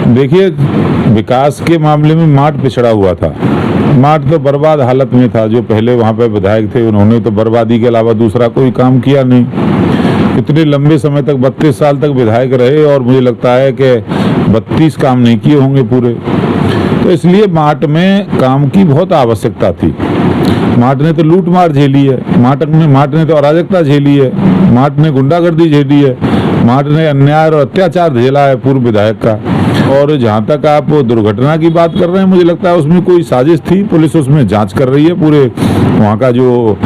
देखिए, विकास के मामले में माट पिछड़ा हुआ था। माट तो बर्बाद हालत में था। जो पहले वहाँ पे विधायक थे उन्होंने तो बर्बादी के अलावा दूसरा कोई काम किया नहीं। इतने लंबे समय तक 32 साल तक विधायक रहे और मुझे लगता है कि 32 काम नहीं किए होंगे पूरे। तो इसलिए माट में काम की बहुत आवश्यकता थी। माट ने तो लूट मार झेली है, माट ने तो अराजकता झेली है, माट ने गुंडागर्दी झेली है, माट ने अन्याय और अत्याचार झेला है पूर्व विधायक का। और जहाँ तक आप दुर्घटना की बात कर रहे हैं, मुझे लगता है उसमें कोई साजिश थी। पुलिस उसमें जांच कर रही है। पूरे वहाँ का जो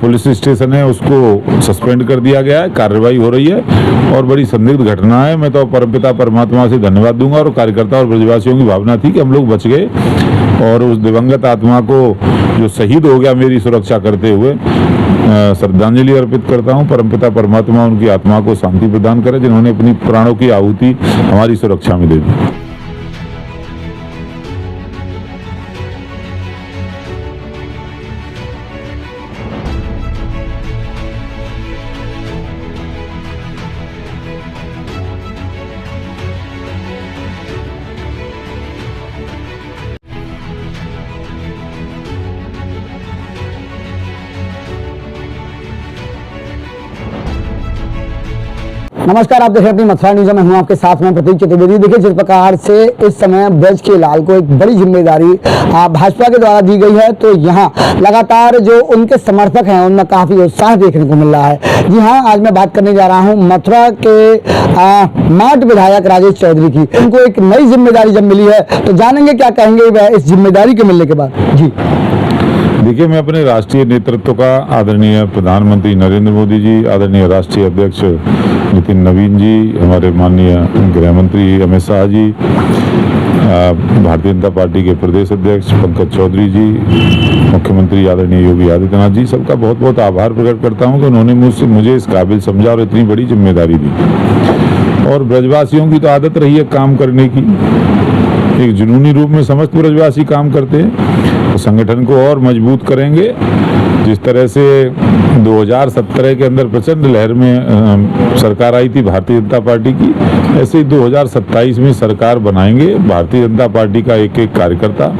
पुलिस स्टेशन है उसको सस्पेंड कर दिया गया है, कार्रवाई हो रही है और बड़ी संदिग्ध घटना है। मैं तो परमपिता परमात्मा से धन्यवाद दूंगा और कार्यकर्ता और ब्रजवासियों की भावना थी कि हम लोग बच गए और उस दिवंगत आत्मा को जो शहीद हो गया मेरी सुरक्षा करते हुए श्रद्धांजलि अर्पित करता हूं। परमपिता परमात्मा उनकी आत्मा को शांति प्रदान करे, जिन्होंने अपनी प्राणों की आहुति हमारी सुरक्षा में दे दी। नमस्कार, आप देख रहे हैं अपनी मथुरा न्यूज़ में। हूं आपके साथ में प्रतीक चतुर्वेदी। देखिए, जिस प्रकार से इस समय ब्रज के लाल को एक बड़ी जिम्मेदारी भाजपा के द्वारा दी गई है, तो यहां लगातार जो उनके समर्थक हैं उनमें काफी उत्साह देखने को मिल रहा है। जी हां, आज मैं बात करने जा रहा हूं मथुरा के माट विधायक राजेश चौधरी की। उनको एक नई जिम्मेदारी जब मिली है तो जानेंगे क्या कहेंगे वह इस जिम्मेदारी के मिलने के बाद। जी देखिए, मैं अपने राष्ट्रीय नेतृत्व का, आदरणीय प्रधानमंत्री नरेंद्र मोदी जी, आदरणीय राष्ट्रीय अध्यक्ष नितिन नवीन जी, हमारे माननीय गृह मंत्री अमित शाह जी, भारतीय जनता पार्टी के प्रदेश अध्यक्ष पंकज चौधरी जी, मुख्यमंत्री आदरणीय योगी आदित्यनाथ जी, सबका बहुत बहुत आभार प्रकट करता हूं कि उन्होंने मुझे इस काबिल समझा और इतनी बड़ी जिम्मेदारी दी। और ब्रजवासियों की तो आदत रही है काम करने की, एक जुनूनी रूप में समस्त ब्रजवासी काम करते हैं। तो संगठन को और मजबूत करेंगे। जिस तरह से 2017 के अंदर प्रचंड लहर में सरकार आई थी भारतीय जनता पार्टी की, ऐसे ही 2027 में सरकार बनाएंगे। भारतीय जनता पार्टी का एक एक कार्यकर्ता,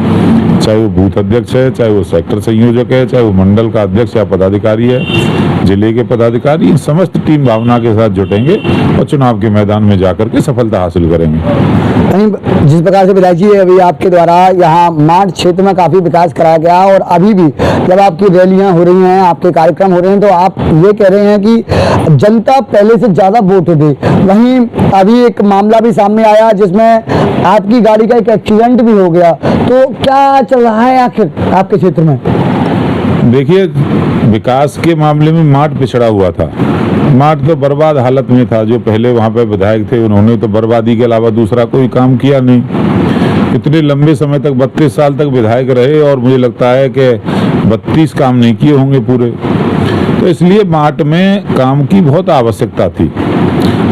चाहे वो बूथ अध्यक्ष है, चाहे वो सेक्टर संयोजक है, चाहे वो मंडल का अध्यक्ष या पदाधिकारी है, जिले के पदाधिकारी, समस्त टीम भावना के साथ जुटेंगे और चुनाव के मैदान में जाकर के सफलता हासिल करेंगे। जिस प्रकार से विधायक जी अभी आपके द्वारा यहाँ माट क्षेत्र में काफी विकास कराया गया और अभी भी जब आपकी रैलियां हो रही हैं, आपके कार्यक्रम हो रहे हैं, तो आप ये कह रहे हैं कि जनता पहले से ज्यादा वोट दे। वहीं अभी एक मामला भी सामने आया जिसमें आपकी गाड़ी का एक एक्सीडेंट भी हो गया, तो क्या चल रहा है आखिर आपके क्षेत्र में? देखिए, विकास के मामले में माट पिछड़ा हुआ था। माट तो बर्बाद हालत में था। जो पहले वहाँ पे विधायक थे उन्होंने तो बर्बादी के अलावा दूसरा कोई काम किया नहीं। इतने लंबे समय तक 32 साल तक विधायक रहे और मुझे लगता है कि 32 काम नहीं किए होंगे पूरे। तो इसलिए माट में काम की बहुत आवश्यकता थी।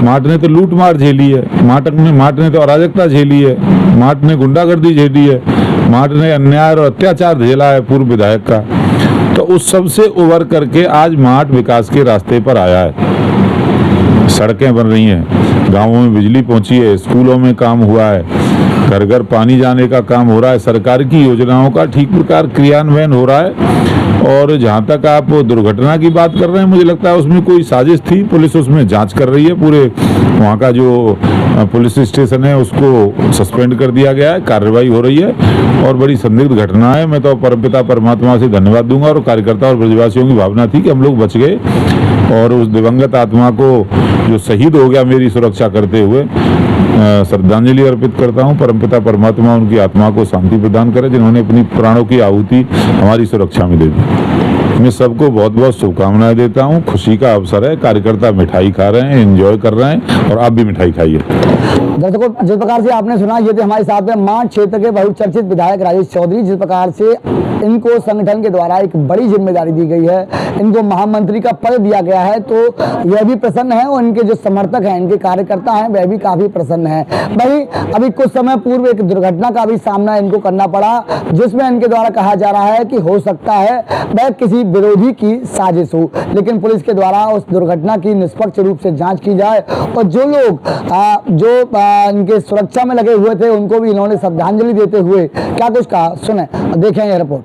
माट ने तो लूट मार झेली है, माट ने तो अराजकता झेली है, माट ने गुंडागर्दी झेली है, माट ने अन्याय और अत्याचार झेला है पूर्व विधायक का। तो उस सब से उबर करके आज माट विकास के रास्ते पर आया है। सड़कें बन रही हैं, गांवों में बिजली पहुंची है, स्कूलों में काम हुआ है, घर घर पानी जाने का काम हो रहा है, सरकार की योजनाओं का ठीक प्रकार क्रियान्वयन हो रहा है। और जहाँ तक आप दुर्घटना की बात कर रहे हैं, मुझे लगता है उसमें कोई साजिश थी। पुलिस उसमें जांच कर रही है। पूरे वहाँ का जो पुलिस स्टेशन है उसको सस्पेंड कर दिया गया है, कार्रवाई हो रही है और बड़ी संदिग्ध घटना है। मैं तो परमपिता परमात्मा से धन्यवाद दूंगा और कार्यकर्ता और ब्रजवासियों की भावना थी कि हम लोग बच गए और उस दिवंगत आत्मा को जो शहीद हो गया मेरी सुरक्षा करते हुए श्रद्धांजलि अर्पित करता हूं। परमपिता परमात्मा उनकी आत्मा को शांति प्रदान करे, जिन्होंने अपनी प्राणों की आहुति हमारी सुरक्षा में दे दी। मैं सबको बहुत बहुत शुभकामनाएं देता हूं। खुशी का अवसर है, कार्यकर्ता मिठाई खा रहे हैं, एंजॉय कर रहे हैं और आप भी मिठाई खाइए। दर्शकों, जिस प्रकार से आपने सुना, ये थे हमारे साथ में माट क्षेत्र के बहुचर्चित विधायक राजेश चौधरी। जिस प्रकार से इनको संगठन के द्वारा एक बड़ी जिम्मेदारी दी गई है, इनको महामंत्री का पद दिया गया है, तो यह भी प्रसन्न है और इनके जो समर्थक हैं, इनके कार्यकर्ता हैं, वह भी काफी प्रसन्न संलग्न है। वहीं अभी कुछ समय पूर्व एक दुर्घटना का भी सामना इनको करना पड़ा, जिसमें इनके द्वारा कहा जा रहा है कि हो सकता है वह किसी विरोधी की साजिश हो, लेकिन पुलिस के द्वारा उस दुर्घटना की निष्पक्ष रूप से जांच की जाए और जो लोग इनके सुरक्षा में लगे हुए थे उनको भी इन्होंने श्रद्धांजलि देते हुए क्या कुछ कहा, सुने देखें यह रिपोर्ट।